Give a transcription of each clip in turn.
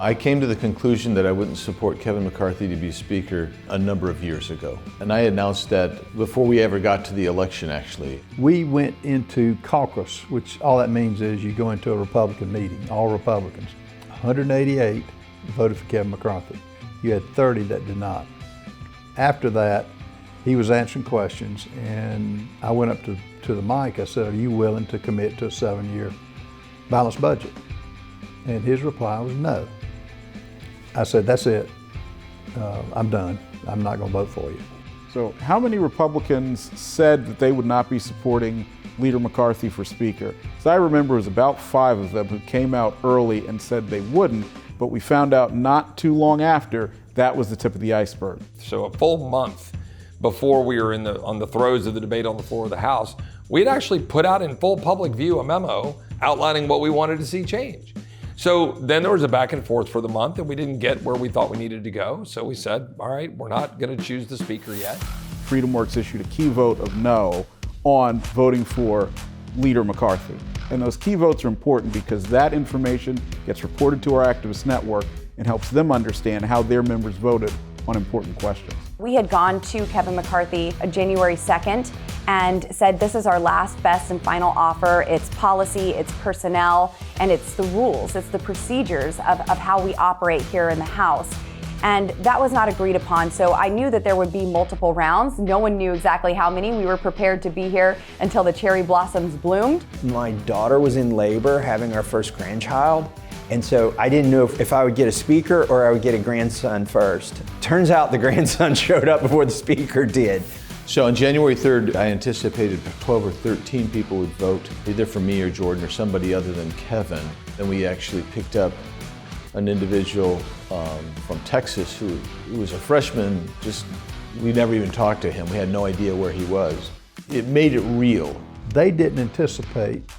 I came to the conclusion that I wouldn't support Kevin McCarthy to be Speaker a number of years ago. And I announced that before we ever got to the election, actually. We went into caucus, which all that means is you go into a Republican meeting, all Republicans. 188 voted for Kevin McCarthy. You had 30 that did not. After that, he was answering questions, and I went up to the mic. I said, "Are you willing to commit to a 7-year balanced budget?" And his reply was no. I said, "That's it. I'm done. I'm not going to vote for you." So how many Republicans said that they would not be supporting Leader McCarthy for Speaker? So I remember it was about 5 of them who came out early and said they wouldn't, but we found out not too long after that was the tip of the iceberg. So a full month before we were on the throes of the debate on the floor of the House, we had actually put out in full public view a memo outlining what we wanted to see change. So then there was a back and forth for the month, and we didn't get where we thought we needed to go. So we said, all right, we're not going to choose the Speaker yet. FreedomWorks issued a key vote of no on voting for Leader McCarthy. And those key votes are important because that information gets reported to our activist network and helps them understand how their members voted on important questions. We had gone to Kevin McCarthy January 2nd and said, this is our last, best, and final offer. It's policy, it's personnel, and it's the rules, it's the procedures of how we operate here in the House. And that was not agreed upon, so I knew that there would be multiple rounds. No one knew exactly how many. We were prepared to be here until the cherry blossoms bloomed. My daughter was in labor having our first grandchild, and so I didn't know if I would get a Speaker or I would get a grandson first. Turns out the grandson showed up before the Speaker did. So on January 3rd, I anticipated 12 or 13 people would vote either for me or Jordan or somebody other than Kevin. Then we actually picked up an individual from Texas who was a freshman. We never even talked to him. We had no idea where he was. It made it real. They didn't anticipate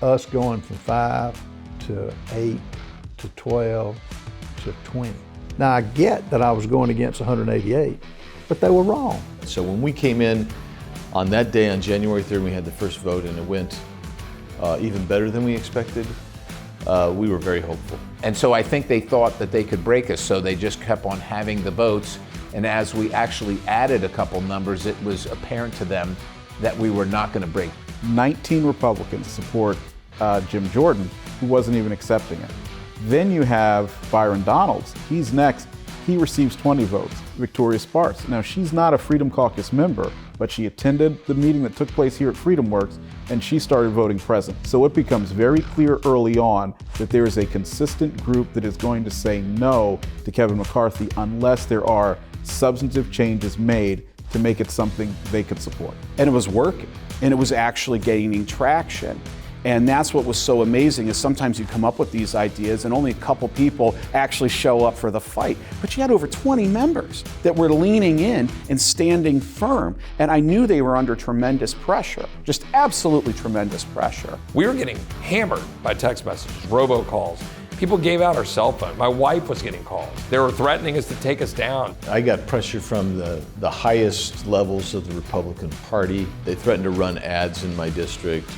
us going from 5 to 8 to 12 to 20. Now I get that I was going against 188, but they were wrong. So when we came in on that day on January 3rd, we had the first vote and it went even better than we expected. We were very hopeful. And so I think they thought that they could break us, so they just kept on having the votes. And as we actually added a couple numbers, it was apparent to them that we were not going to break. 19 Republicans support Jim Jordan, who wasn't even accepting it. Then you have Byron Donalds. He's next. He receives 20 votes. Victoria Sparks. Now, she's not a Freedom Caucus member, but she attended the meeting that took place here at FreedomWorks, and she started voting present. So it becomes very clear early on that there is a consistent group that is going to say no to Kevin McCarthy unless there are substantive changes made to make it something they could support. And it was working, and it was actually gaining traction. And that's what was so amazing, is sometimes you come up with these ideas and only a couple people actually show up for the fight. But you had over 20 members that were leaning in and standing firm. And I knew they were under tremendous pressure, just absolutely tremendous pressure. We were getting hammered by text messages, robocalls. People gave out our cell phone. My wife was getting calls. They were threatening us to take us down. I got pressure from the highest levels of the Republican Party. They threatened to run ads in my district.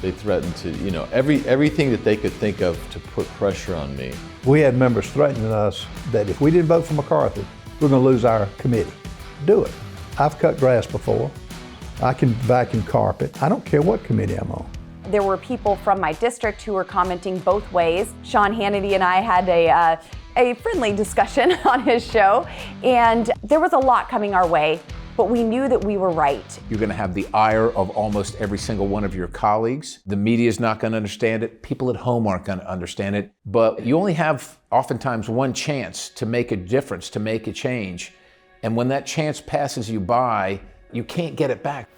They threatened to, everything that they could think of to put pressure on me. We had members threatening us that if we didn't vote for McCarthy, we're going to lose our committee. Do it. I've cut grass before. I can vacuum carpet. I don't care what committee I'm on. There were people from my district who were commenting both ways. Sean Hannity and I had a friendly discussion on his show, and there was a lot coming our way. But we knew that we were right. You're going to have the ire of almost every single one of your colleagues. The media is not going to understand it. People at home aren't going to understand it. But you only have oftentimes one chance to make a difference, to make a change. And when that chance passes you by, you can't get it back.